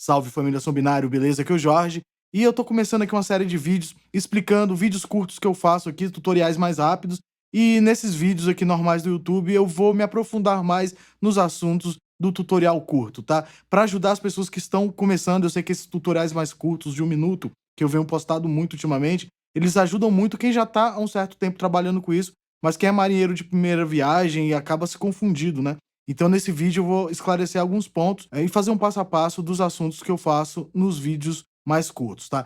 Salve família Som Binário, beleza? Aqui é o Jorge. E eu tô começando aqui uma série de vídeos explicando vídeos curtos que eu faço aqui, tutoriais mais rápidos. E nesses vídeos aqui normais do YouTube eu vou me aprofundar mais nos assuntos do tutorial curto, tá? Para ajudar as pessoas que estão começando, eu sei que esses tutoriais mais curtos de 1 minuto, que eu venho postado muito ultimamente, eles ajudam muito quem já tá há um certo tempo trabalhando com isso, mas quem é marinheiro de primeira viagem e acaba se confundindo, né? Então nesse vídeo eu vou esclarecer alguns pontos e fazer um passo a passo dos assuntos que eu faço nos vídeos mais curtos, tá?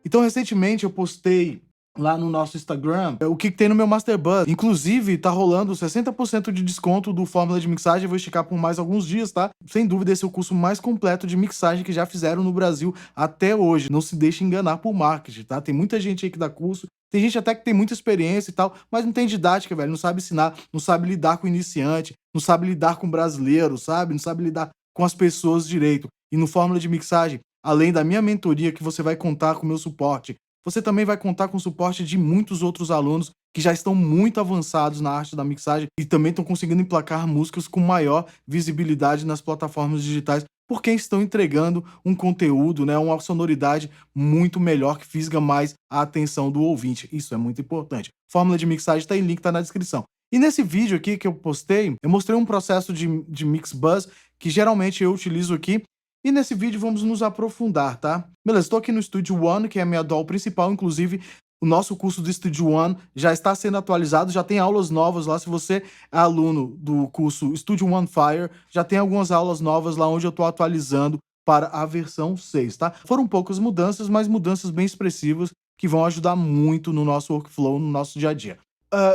Então recentemente eu postei lá no nosso Instagram o que tem no meu Master Bus. Inclusive, tá rolando 60% de desconto do Fórmula de Mixagem. Eu vou esticar por mais alguns dias, tá? Sem dúvida, esse é o curso mais completo de mixagem que já fizeram no Brasil até hoje. Não se deixe enganar por marketing, tá? Tem muita gente aí que dá curso. Tem gente até que tem muita experiência e tal, mas não tem didática, velho. Não sabe ensinar, não sabe lidar com iniciante, não sabe lidar com brasileiro, sabe? Não sabe lidar com as pessoas direito. E no Fórmula de Mixagem, além da minha mentoria, que você vai contar com o meu suporte, você também vai contar com o suporte de muitos outros alunos que já estão muito avançados na arte da mixagem e também estão conseguindo emplacar músicas com maior visibilidade nas plataformas digitais, porque estão entregando um conteúdo, né, uma sonoridade muito melhor que fisga mais a atenção do ouvinte. Isso é muito importante. Fórmula de mixagem tá em link, tá na descrição. E nesse vídeo aqui que eu postei, eu mostrei um processo de mix bus que geralmente eu utilizo aqui. E nesse vídeo vamos nos aprofundar, tá? Beleza, estou aqui no Studio One, que é a minha DAW principal. Inclusive, o nosso curso do Studio One já está sendo atualizado, já tem aulas novas lá. Se você é aluno do curso Studio One Fire, já tem algumas aulas novas lá onde eu estou atualizando para a versão 6, tá? Foram poucas mudanças, mas mudanças bem expressivas que vão ajudar muito no nosso workflow, no nosso dia a dia.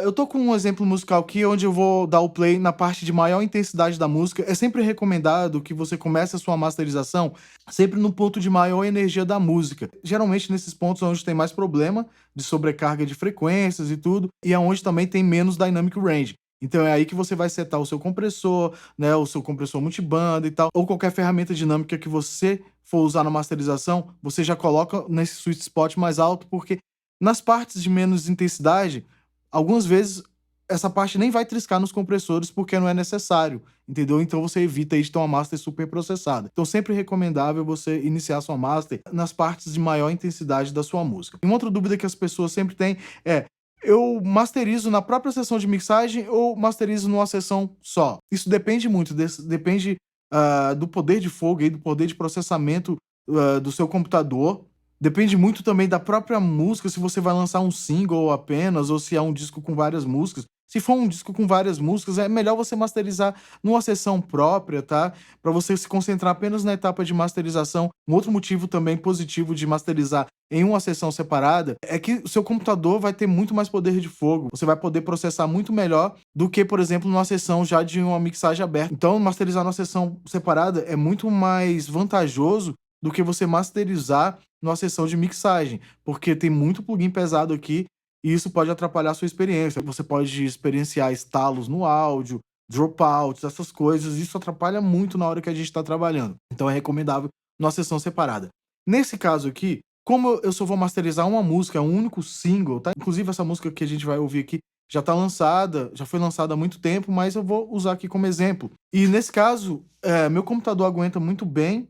Eu tô com um exemplo musical aqui, onde eu vou dar o play na parte de maior intensidade da música. É sempre recomendado que você comece a sua masterização sempre no ponto de maior energia da música. Geralmente nesses pontos é onde tem mais problema de sobrecarga de frequências e tudo, e é onde também tem menos dynamic range. Então é aí que você vai setar o seu compressor, né, o seu compressor multibanda e tal, ou qualquer ferramenta dinâmica que você for usar na masterização, você já coloca nesse sweet spot mais alto, porque nas partes de menos intensidade, algumas vezes essa parte nem vai triscar nos compressores porque não é necessário, entendeu? Então você evita aí de ter uma master super processada. Então sempre é recomendável você iniciar sua master nas partes de maior intensidade da sua música. E uma outra dúvida que as pessoas sempre têm é: eu masterizo na própria sessão de mixagem ou masterizo numa sessão só? Isso depende muito, depende do poder de fogo e do poder de processamento do seu computador. Depende muito também da própria música, se você vai lançar um single apenas ou se é um disco com várias músicas. Se for um disco com várias músicas, é melhor você masterizar numa sessão própria, tá? Para você se concentrar apenas na etapa de masterização. Um outro motivo também positivo de masterizar em uma sessão separada é que o seu computador vai ter muito mais poder de fogo. Você vai poder processar muito melhor do que, por exemplo, numa sessão já de uma mixagem aberta. Então, masterizar numa sessão separada é muito mais vantajoso do que você masterizar numa sessão de mixagem, porque tem muito plugin pesado aqui e isso pode atrapalhar a sua experiência. Você pode experienciar estalos no áudio, dropouts, essas coisas. Isso atrapalha muito na hora que a gente está trabalhando. Então é recomendável numa sessão separada. Nesse caso aqui, como eu só vou masterizar uma música, é um único single, tá? Inclusive essa música que a gente vai ouvir aqui já tá lançada, já foi lançada há muito tempo, mas eu vou usar aqui como exemplo. E nesse caso, meu computador aguenta muito bem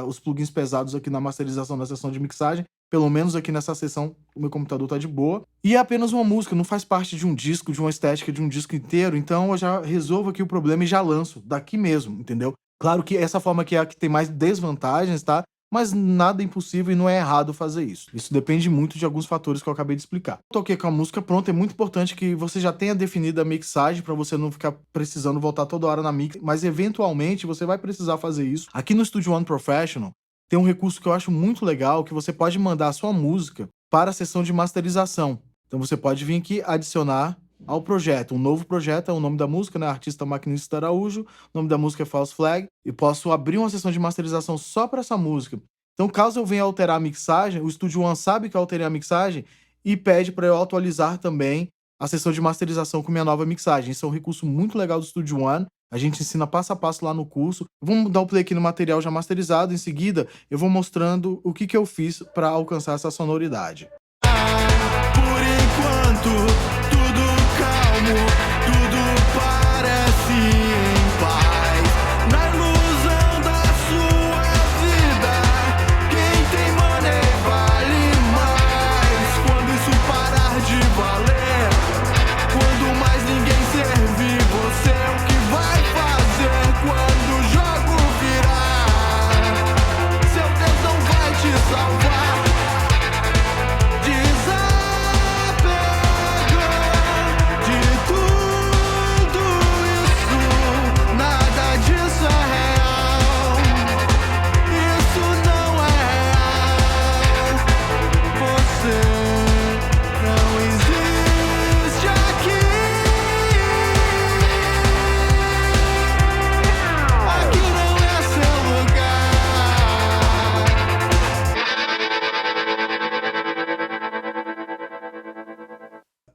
os plugins pesados aqui na masterização da sessão de mixagem. Pelo menos aqui nessa sessão o meu computador tá de boa. E é apenas uma música, não faz parte de um disco, de uma estética de um disco inteiro. Então eu já resolvo aqui o problema e já lanço daqui mesmo, entendeu? Claro que essa forma aqui é a que tem mais desvantagens, tá? Mas nada é impossível e não é errado fazer isso. Isso depende muito de alguns fatores que eu acabei de explicar. Tô aqui com a música pronta, é muito importante que você já tenha definido a mixagem para você não ficar precisando voltar toda hora na mix, mas eventualmente você vai precisar fazer isso. Aqui no Studio One Professional tem um recurso que eu acho muito legal, que você pode mandar a sua música para a sessão de masterização. Então você pode vir aqui adicionar ao projeto, um novo projeto, é o nome da música, né? Artista Maquinista Araújo, o nome da música é False Flag, e posso abrir uma sessão de masterização só para essa música. Então, caso eu venha alterar a mixagem, o Studio One sabe que eu alterei a mixagem e pede para eu atualizar também a sessão de masterização com minha nova mixagem. Isso é um recurso muito legal do Studio One, a gente ensina passo a passo lá no curso. Vamos dar um play aqui no material já masterizado, em seguida eu vou mostrando o que eu fiz para alcançar essa sonoridade. Por enquanto, tudo calmo, tudo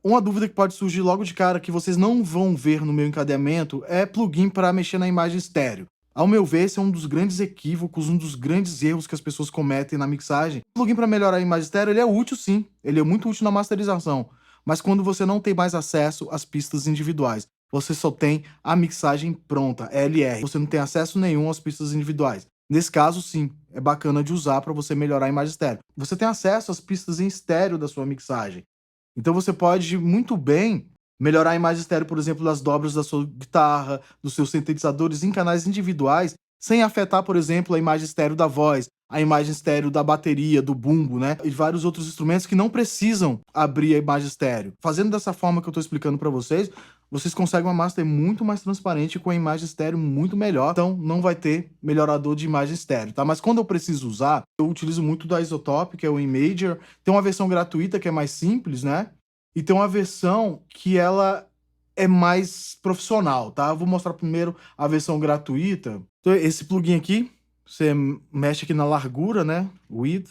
Uma dúvida que pode surgir logo de cara, que vocês não vão ver no meu encadeamento, é plugin para mexer na imagem estéreo. Ao meu ver, esse é um dos grandes equívocos, um dos grandes erros que as pessoas cometem na mixagem. O plugin para melhorar a imagem estéreo, ele é útil sim, ele é muito útil na masterização, mas quando você não tem mais acesso às pistas individuais, você só tem a mixagem pronta, LR, você não tem acesso nenhum às pistas individuais. Nesse caso, sim, é bacana de usar para você melhorar a imagem estéreo. Você tem acesso às pistas em estéreo da sua mixagem. Então você pode muito bem melhorar a imagem estéreo, por exemplo, das dobras da sua guitarra, dos seus sintetizadores em canais individuais, sem afetar, por exemplo, a imagem estéreo da voz, a imagem estéreo da bateria, do bumbo, né? E vários outros instrumentos que não precisam abrir a imagem estéreo. Fazendo dessa forma que eu estou explicando para vocês, vocês conseguem uma master muito mais transparente com a imagem estéreo muito melhor. Então não vai ter melhorador de imagem estéreo, tá? Mas quando eu preciso usar, eu utilizo muito da Isotope, que é o Imager. Tem uma versão gratuita que é mais simples, né? E tem uma versão que ela é mais profissional, tá? Eu vou mostrar primeiro a versão gratuita. Então, esse plugin aqui, você mexe aqui na largura, né? Width.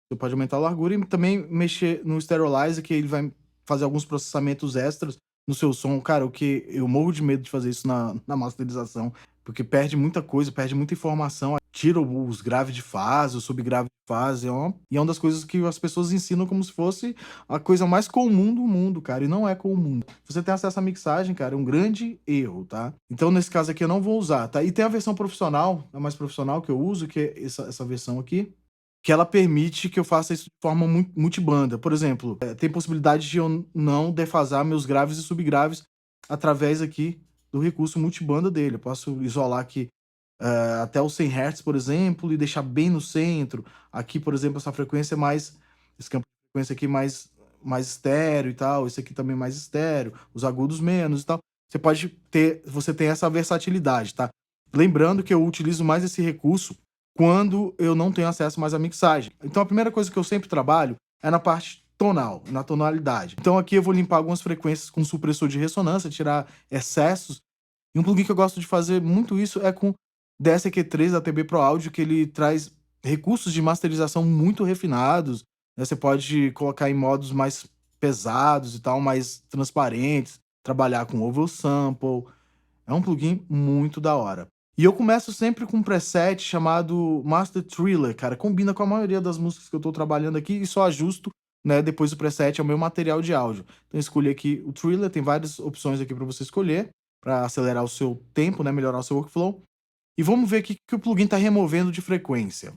Você pode aumentar a largura e também mexer no Sterilizer, que ele vai fazer alguns processamentos extras no seu som. Cara, o que eu morro de medo de fazer isso na masterização, porque perde muita coisa, perde muita informação, tira os graves de fase, o subgrave de fase, ó. E é uma das coisas que as pessoas ensinam como se fosse a coisa mais comum do mundo, cara, e não é comum. Você tem acesso à mixagem, cara, é um grande erro, tá? Então, nesse caso aqui, eu não vou usar, tá? E tem a versão profissional, a mais profissional que eu uso, que é essa versão aqui, que ela permite que eu faça isso de forma multibanda. Por exemplo, tem possibilidade de eu não defasar meus graves e subgraves através aqui do recurso multibanda dele. Eu posso isolar aqui até os 100 Hz, por exemplo, e deixar bem no centro. Aqui, por exemplo, essa frequência é mais... Esse campo de frequência aqui mais estéreo e tal. Esse aqui também mais estéreo. Os agudos menos e tal. Você tem essa versatilidade, tá? Lembrando que eu utilizo mais esse recurso quando eu não tenho acesso mais à mixagem. Então a primeira coisa que eu sempre trabalho é na parte tonal, na tonalidade. Então aqui eu vou limpar algumas frequências com supressor de ressonância, tirar excessos. E um plugin que eu gosto de fazer muito isso é com DSQ3 da TB Pro Audio, que ele traz recursos de masterização muito refinados, né? Você pode colocar em modos mais pesados e tal, mais transparentes, trabalhar com oversample. É um plugin muito da hora. E eu começo sempre com um preset chamado Master Thriller, cara. Combina com a maioria das músicas que eu tô trabalhando aqui e só ajusto, né, depois do preset ao meu material de áudio. Então eu escolhi aqui o Thriller, tem várias opções aqui para você escolher, para acelerar o seu tempo, né, melhorar o seu workflow. E vamos ver o que o plugin tá removendo de frequência.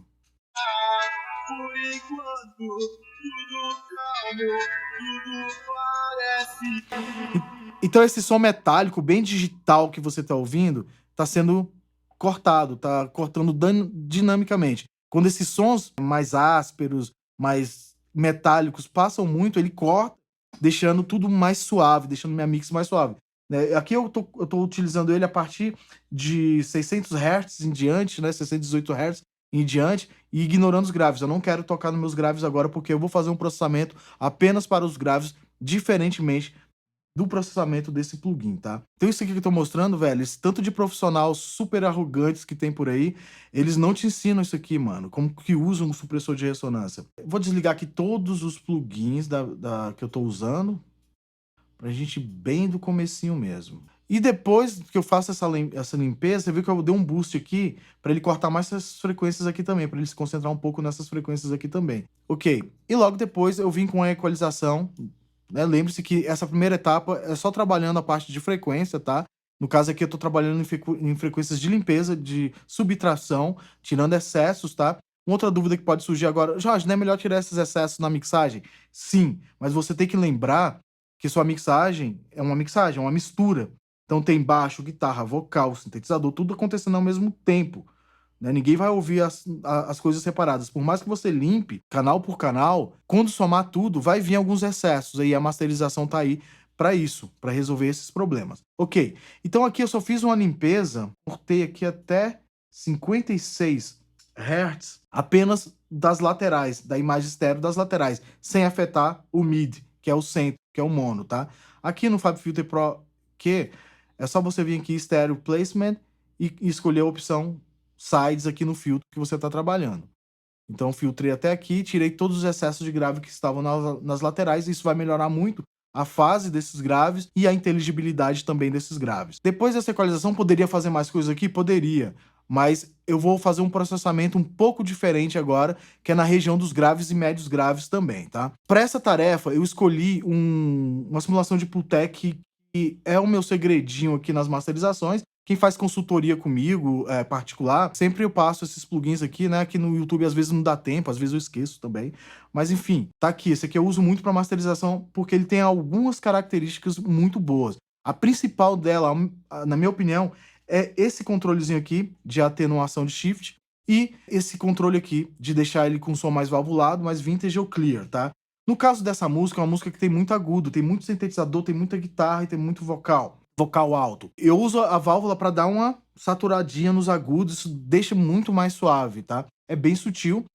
Por enquanto, tudo calmo, tudo parece... Então esse som metálico, bem digital que você tá ouvindo, tá sendo cortado, tá cortando dinamicamente. Quando esses sons mais ásperos, mais metálicos passam muito, ele corta, deixando tudo mais suave, deixando minha mix mais suave. Aqui eu tô utilizando ele a partir de 600 Hz em diante, né, 618 Hz em diante, e ignorando os graves. Eu não quero tocar nos meus graves agora, porque eu vou fazer um processamento apenas para os graves, diferentemente do processamento desse plugin, tá? Então isso aqui que eu tô mostrando, velho, esse tanto de profissional super arrogantes que tem por aí, eles não te ensinam isso aqui, mano, como que usam um supressor de ressonância. Vou desligar aqui todos os plugins que eu tô usando, pra gente ir bem do comecinho mesmo. E depois que eu faço essa limpeza, você viu que eu dei um boost aqui para ele cortar mais essas frequências aqui também, para ele se concentrar um pouco nessas frequências aqui também. Ok, e logo depois eu vim com a equalização, né? Lembre-se que essa primeira etapa é só trabalhando a parte de frequência, tá? No caso aqui eu tô trabalhando em frequências de limpeza, de subtração, tirando excessos, tá? Uma outra dúvida que pode surgir agora, Jorge, não é melhor tirar esses excessos na mixagem? Sim, mas você tem que lembrar que sua mixagem, é uma mistura. Então tem baixo, guitarra, vocal, sintetizador, tudo acontecendo ao mesmo tempo, né? Ninguém vai ouvir as coisas separadas. Por mais que você limpe canal por canal, quando somar tudo, vai vir alguns excessos. Aí a masterização tá aí para isso, para resolver esses problemas. Ok, então aqui eu só fiz uma limpeza, cortei aqui até 56 Hz, apenas das laterais, da imagem estéreo das laterais, sem afetar o mid, que é o centro, que é o mono, tá? Aqui no FabFilter Pro Q, é só você vir aqui em Stereo Placement e escolher a opção Sides aqui no filtro que você está trabalhando. Então filtrei até aqui, tirei todos os excessos de grave que estavam nas laterais, e isso vai melhorar muito a fase desses graves e a inteligibilidade também desses graves. Depois dessa equalização, poderia fazer mais coisas aqui? Poderia, mas eu vou fazer um processamento um pouco diferente agora, que é na região dos graves e médios graves também, tá? Para essa tarefa, eu escolhi uma simulação de Pultec que é o meu segredinho aqui nas masterizações. Quem faz consultoria comigo, particular, sempre eu passo esses plugins aqui, né? Que no YouTube às vezes não dá tempo, às vezes eu esqueço também. Mas enfim, tá aqui. Esse aqui eu uso muito para masterização porque ele tem algumas características muito boas. A principal dela, na minha opinião, é esse controlezinho aqui de atenuação de shift e esse controle aqui de deixar ele com som mais valvulado, mais vintage ou clear, tá? No caso dessa música, é uma música que tem muito agudo, tem muito sintetizador, tem muita guitarra e tem muito vocal alto. Eu uso a válvula para dar uma saturadinha nos agudos, isso deixa muito mais suave, tá? É bem sutil,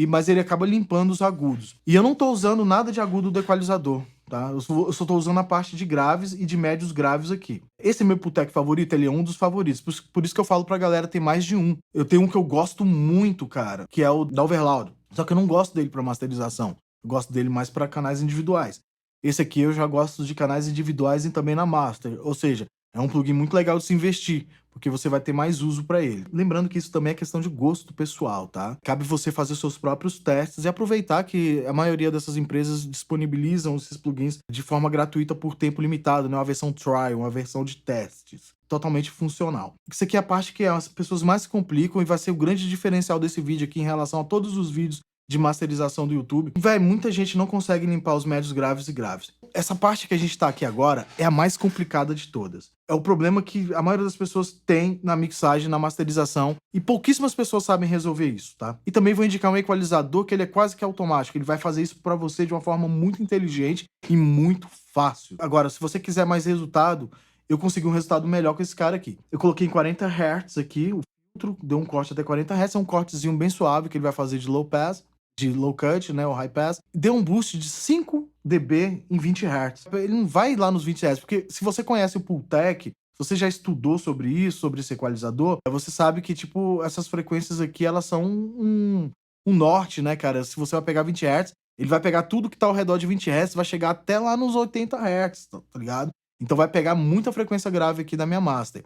mas ele acaba limpando os agudos. E eu não tô usando nada de agudo do equalizador, tá? Eu só tô usando a parte de graves e de médios graves aqui. Esse meu Pultec favorito, ele é um dos favoritos, por isso que eu falo pra galera ter mais de um. Eu tenho um que eu gosto muito, cara, que é o da Overloud. Só que eu não gosto dele pra masterização. Eu gosto dele mais para canais individuais. Esse aqui eu já gosto de canais individuais e também na master, ou seja, é um plugin muito legal de se investir, porque você vai ter mais uso para ele. Lembrando que isso também é questão de gosto pessoal, tá? Cabe você fazer seus próprios testes e aproveitar que a maioria dessas empresas disponibilizam esses plugins de forma gratuita por tempo limitado, né? Uma versão trial, uma versão de testes. Totalmente funcional. Isso aqui é a parte que as pessoas mais se complicam e vai ser o grande diferencial desse vídeo aqui em relação a todos os vídeos de masterização do YouTube. Véi, muita gente não consegue limpar os médios graves e graves. Essa parte que a gente tá aqui agora é a mais complicada de todas. É o problema que a maioria das pessoas tem na mixagem, na masterização, e pouquíssimas pessoas sabem resolver isso, tá? E também vou indicar um equalizador que ele é quase que automático, ele vai fazer isso pra você de uma forma muito inteligente e muito fácil. Agora, se você quiser mais resultado, eu consegui um resultado melhor com esse cara aqui. Eu coloquei em 40 Hz aqui, o filtro deu um corte até 40 Hz, é um cortezinho bem suave que ele vai fazer de low pass, de low cut, né, o high pass, deu um boost de 5 dB em 20 Hz. Ele não vai lá nos 20 Hz, porque se você conhece o Pultec, se você já estudou sobre isso, sobre esse equalizador, você sabe que, tipo, essas frequências aqui, elas são um norte, né, cara? Se você vai pegar 20 Hz, ele vai pegar tudo que tá ao redor de 20 Hz, vai chegar até lá nos 80 Hz, tá ligado? Então vai pegar muita frequência grave aqui da minha master.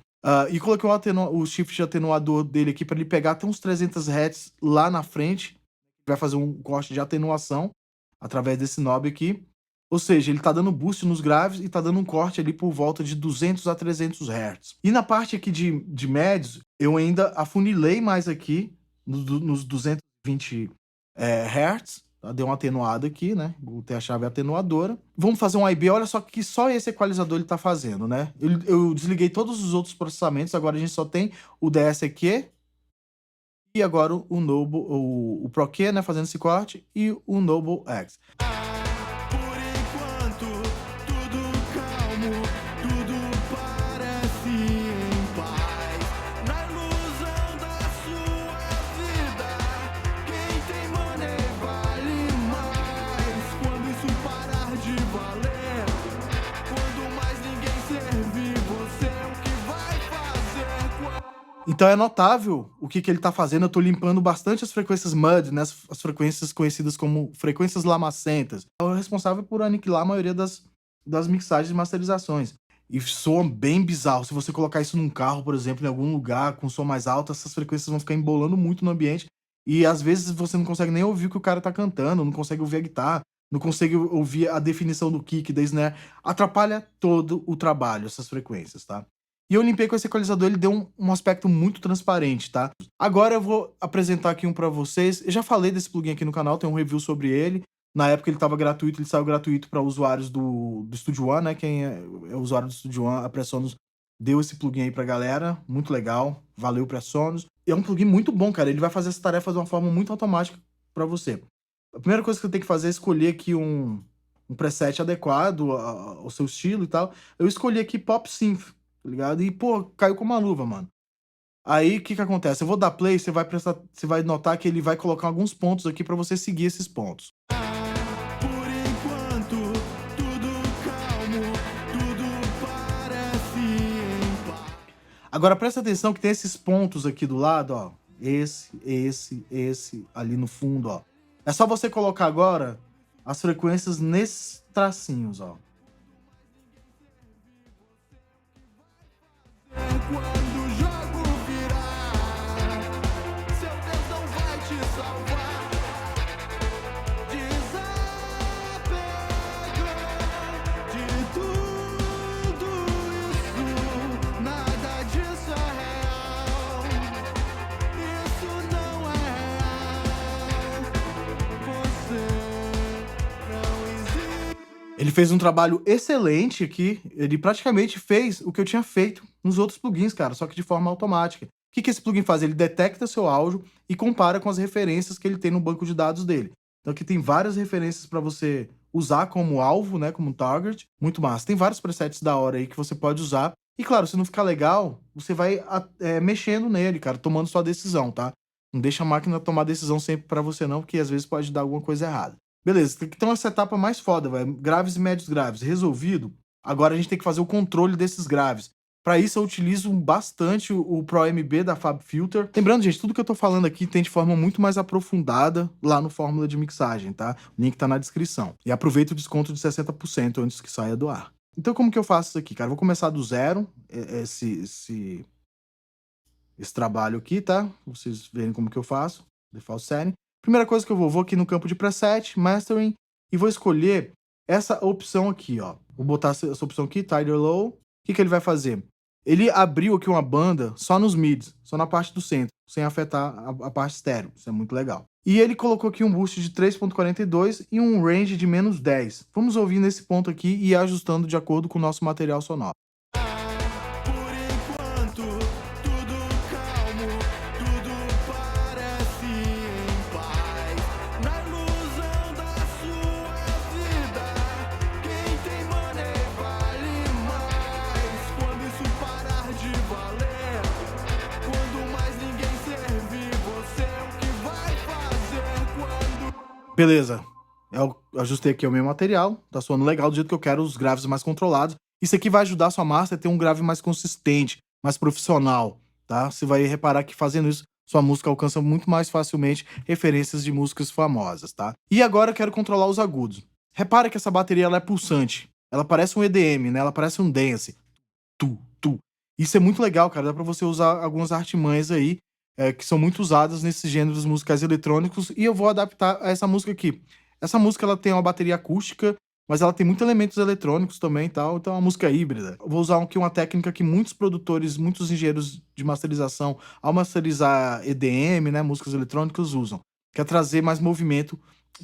E coloquei o shift de atenuador dele aqui para ele pegar até uns 300 Hz lá na frente, vai fazer um corte de atenuação através desse knob aqui. Ou seja, ele tá dando boost nos graves e tá dando um corte ali por volta de 200 a 300 Hz. E na parte aqui de médios, eu ainda afunilei mais aqui nos 220 Hz. Tá? Deu uma atenuada aqui, né? Botei a chave atenuadora. Vamos fazer um IB, olha só que só esse equalizador ele tá fazendo, né? Eu desliguei todos os outros processamentos, agora a gente só tem o DSEQ, e agora o Noble, o Pro-Q, né, fazendo esse corte, e o Noble X. Por enquanto, tudo calmo, tudo parece em paz. Na ilusão da sua vida, quem tem money vale mais. Quando isso parar de valer, quando mais ninguém servir você, o que vai fazer? Então é notável o que ele tá fazendo. Eu tô limpando bastante as frequências MUD, né? As frequências conhecidas como frequências lamacentas. É o responsável por aniquilar a maioria das mixagens e masterizações. E soa bem bizarro. Se você colocar isso num carro, por exemplo, em algum lugar com som mais alto, essas frequências vão ficar embolando muito no ambiente. E às vezes você não consegue nem ouvir o que o cara tá cantando, não consegue ouvir a guitarra, não consegue ouvir a definição do kick, da snare. Atrapalha todo o trabalho, essas frequências, tá? E eu limpei com esse equalizador, ele deu um aspecto muito transparente, tá? Agora eu vou apresentar aqui um pra vocês. Eu já falei desse plugin aqui no canal, tem um review sobre ele. Na época ele tava gratuito, ele saiu gratuito para usuários do Studio One, né? Quem é usuário do Studio One, a Presonus deu esse plugin aí pra galera. Muito legal, valeu Presonus. E é um plugin muito bom, cara. Ele vai fazer essa tarefa de uma forma muito automática pra você. A primeira coisa que eu tenho que fazer é escolher aqui um preset adequado ao seu estilo e tal. Eu escolhi aqui Pop Synth, tá ligado? E, pô, caiu com uma luva, mano. Aí, o que que acontece? Eu vou dar play, você vai notar que ele vai colocar alguns pontos aqui pra você seguir esses pontos. Por enquanto, tudo calmo, tudo parece em paz. Agora, presta atenção que tem esses pontos aqui do lado, ó. Esse, ali no fundo, ó. É só você colocar agora as frequências nesses tracinhos, ó. quando o jogo virar. Seu Deus não vai te salvar. Desapega de tudo isso. Nada disso é real. Isso não é real. Você não existe. Ele fez um trabalho excelente aqui. Ele praticamente fez o que eu tinha feito nos outros plugins, cara, só que de forma automática. O que esse plugin faz? Ele detecta seu áudio e compara com as referências que ele tem no banco de dados dele. Então aqui tem várias referências para você usar como alvo, né, como target. Muito massa. Tem vários presets da hora aí que você pode usar. E claro, se não ficar legal, você vai mexendo nele, cara, tomando sua decisão, tá? Não deixa a máquina tomar decisão sempre para você não, porque às vezes pode dar alguma coisa errada. Beleza, tem que ter uma setup mais foda, velho. Graves e médios graves. Resolvido. Agora a gente tem que fazer o controle desses graves. Para isso eu utilizo bastante o Pro MB da FabFilter. Lembrando, gente, tudo que eu tô falando aqui tem de forma muito mais aprofundada lá no Fórmula de Mixagem, tá? O link tá na descrição. E aproveita o desconto de 60% antes que saia do ar. Então como que eu faço isso aqui, cara? Eu vou começar do zero, esse trabalho aqui, tá? Pra vocês verem como que eu faço. Default Setting. Primeira coisa que eu vou aqui no campo de preset, Mastering, e vou escolher essa opção aqui, ó. Vou botar essa opção aqui, Tider Low. O que ele vai fazer? Ele abriu aqui uma banda só nos mids, só na parte do centro, sem afetar a parte estéreo. Isso é muito legal. E ele colocou aqui um boost de 3.42 e um range de -10. Vamos ouvir nesse ponto aqui e ir ajustando de acordo com o nosso material sonoro. Por enquanto, tudo calmo, tudo parece em paz. Na ilusão da sua vida, quem tem money vale mais. Quando isso parar de valer, quando mais ninguém servir, você é o que vai fazer quando. Beleza. Eu ajustei aqui o meu material, tá soando legal do jeito que eu quero, os graves mais controlados. Isso aqui vai ajudar a sua master a ter um grave mais consistente, mais profissional, tá? Você vai reparar que fazendo isso, sua música alcança muito mais facilmente referências de músicas famosas, tá? E agora eu quero controlar os agudos. Repara que essa bateria ela é pulsante. Ela parece um EDM, né? Ela parece um dance. Tu, tu. Isso é muito legal, cara. Dá pra você usar algumas artimanhas aí que são muito usadas nesses gêneros musicais eletrônicos. E eu vou adaptar a essa música aqui. Essa música ela tem uma bateria acústica, mas ela tem muitos elementos eletrônicos também e tal, então é uma música híbrida. Eu vou usar aqui uma técnica que muitos produtores, muitos engenheiros de masterização, ao masterizar EDM, né, músicas eletrônicas, usam, que é trazer mais movimento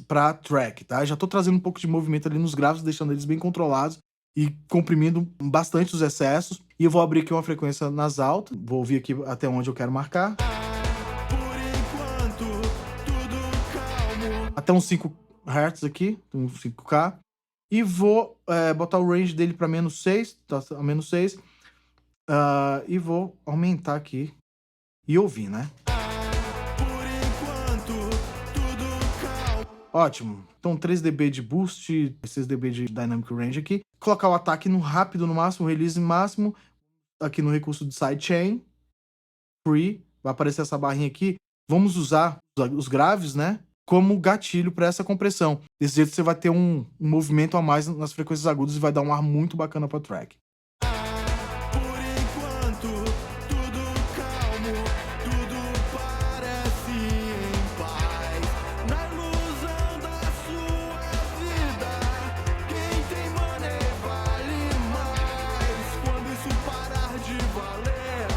pra track, tá? Eu já tô trazendo um pouco de movimento ali nos graves, deixando eles bem controlados e comprimindo bastante os excessos. E eu vou abrir aqui uma frequência nas altas, vou ouvir aqui até onde eu quero marcar. Por enquanto, tudo calmo. Até uns 5 Hz aqui, uns 5K. E vou botar o range dele para -6, tá a -6. E vou aumentar aqui e ouvir, né? Por enquanto, tudo calmo. Ótimo. Então 3 dB de boost, 6 dB de dynamic range aqui. Colocar o ataque no rápido no máximo, o release máximo. Aqui no recurso de sidechain. Free. Vai aparecer essa barrinha aqui. Vamos usar os graves, né? Como gatilho para essa compressão. Desse jeito você vai ter um movimento a mais nas frequências agudas e vai dar um ar muito bacana para track. Por enquanto, tudo calmo, tudo parece em paz. Na ilusão da sua vida, quem tem money vale mais. Quando isso parar de valer,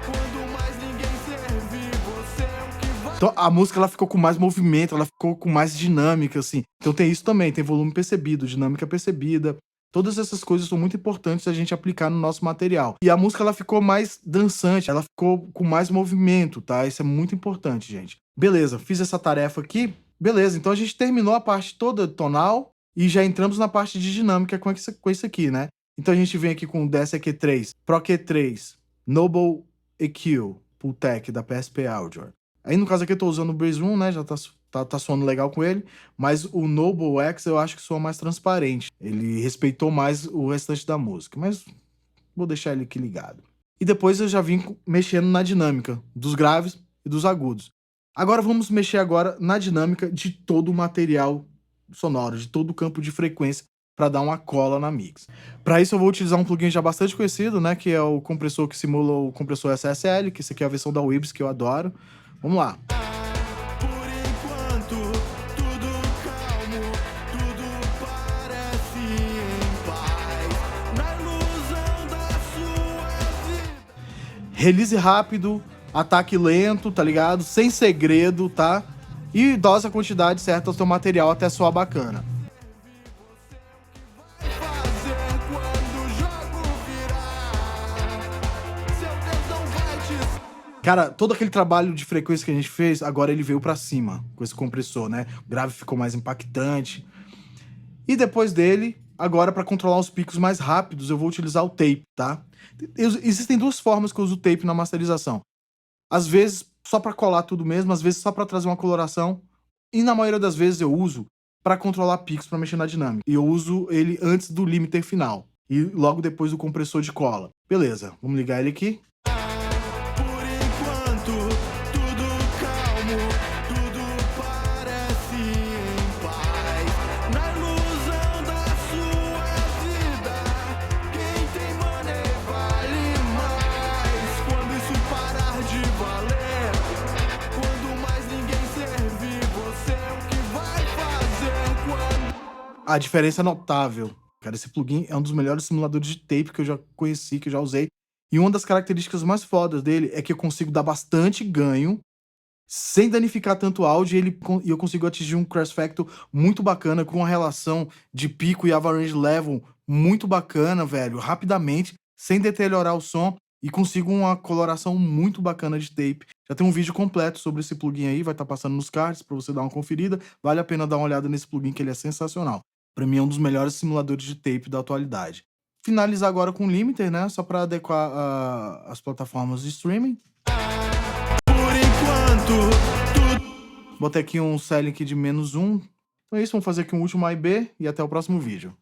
quando mais ninguém servir, você é o que vai. Então a música ela ficou com mais movimento, ela ficou com mais dinâmica, assim. Então tem isso também, tem volume percebido, dinâmica percebida. Todas essas coisas são muito importantes a gente aplicar no nosso material. E a música ela ficou mais dançante, ela ficou com mais movimento, tá? Isso é muito importante, gente. Beleza, fiz essa tarefa aqui. Beleza, então a gente terminou a parte toda tonal e já entramos na parte de dinâmica com isso aqui, né? Então a gente vem aqui com o DS-EQ3, Pro Q3, Noble EQ, Pultec da PSP Audio. Aí no caso aqui eu tô usando o Base Room, né? Já tá soando legal com ele. Mas o Noble X eu acho que soa mais transparente. Ele respeitou mais o restante da música. Mas vou deixar ele aqui ligado. E depois eu já vim mexendo na dinâmica dos graves e dos agudos. Agora vamos mexer agora na dinâmica de todo o material sonoro, de todo o campo de frequência para dar uma cola na mix. Para isso eu vou utilizar um plugin já bastante conhecido, né, que é o compressor que simula o compressor SSL, que esse aqui é a versão da Waves que eu adoro. Vamos lá. Por enquanto, tudo calmo, tudo parece em paz. Na ilusão da sua vida. Release rápido, ataque lento, tá ligado? Sem segredo, tá? E dose a quantidade certa do seu material até soar bacana. Fazer quando o jogo virar. Seu Deus não vai te. Cara, todo aquele trabalho de frequência que a gente fez, agora ele veio pra cima com esse compressor, né? O grave ficou mais impactante. E depois dele, agora para controlar os picos mais rápidos, eu vou utilizar o tape, tá? Existem duas formas que eu uso o tape na masterização. Às vezes só para colar tudo mesmo, às vezes só para trazer uma coloração. E na maioria das vezes eu uso para controlar picos, para mexer na dinâmica. E eu uso ele antes do limiter final e logo depois do compressor de cola. Beleza, vamos ligar ele aqui. Por enquanto, tudo calmo, tudo parece em paz. Na ilusão da sua vida, quem tem money vale mais. Quando isso parar de valer, quando mais ninguém servir, você é o que vai fazer quando. A diferença é notável. Cara, esse plugin é um dos melhores simuladores de tape que eu já conheci, que eu já usei. E uma das características mais fodas dele é que eu consigo dar bastante ganho sem danificar tanto o áudio e eu consigo atingir um crash factor muito bacana com uma relação de pico e average level muito bacana, velho, rapidamente, sem deteriorar o som e consigo uma coloração muito bacana de tape. Já tem um vídeo completo sobre esse plugin aí, vai estar passando nos cards para você dar uma conferida. Vale a pena dar uma olhada nesse plugin que ele é sensacional. Para mim é um dos melhores simuladores de tape da atualidade. Finalizar agora com o limiter, né? Só para adequar as plataformas de streaming. Por enquanto, Botei aqui um Selling de -1. Então é isso, vamos fazer aqui um último A e B e até o próximo vídeo.